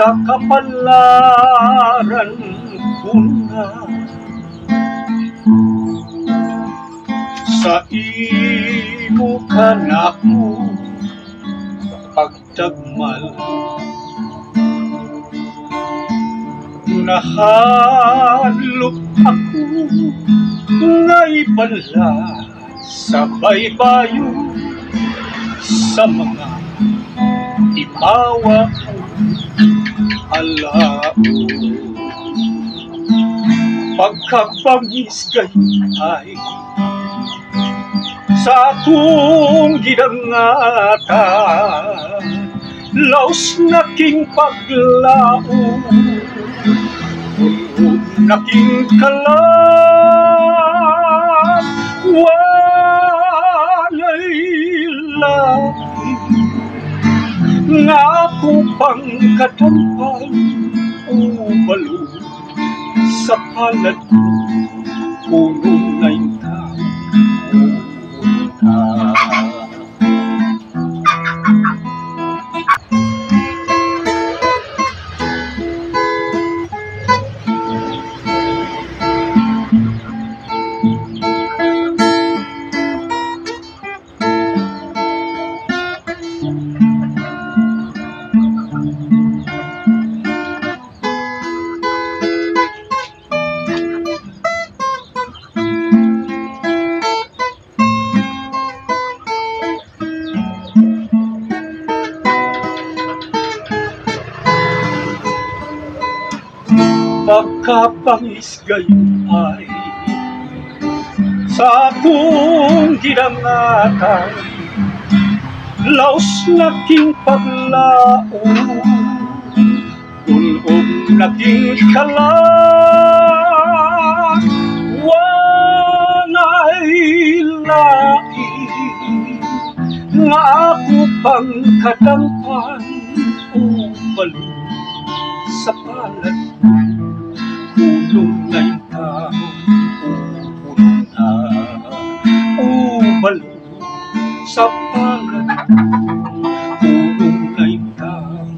sa kapalaran ko na. Sa imo ka na ko pagtagmal, nahalop ako nga'y bala sa baybayo, sa mga ibawa ko alao. Pagkabangis gayon ay sa akong gidangatan, laos naking paglao, unod naking kalam, walay lahi nga ako pang katampal o balo sa palad ko, puno na yung tao. Pagkapangis gayon ay sa akong gidangatan, laos naking paglao, unod naking kalan, walay lahi nga ako pang kadampan o balo sa palad ko, puno na yung taong puno na o balo sa palad ko, puno na yung taong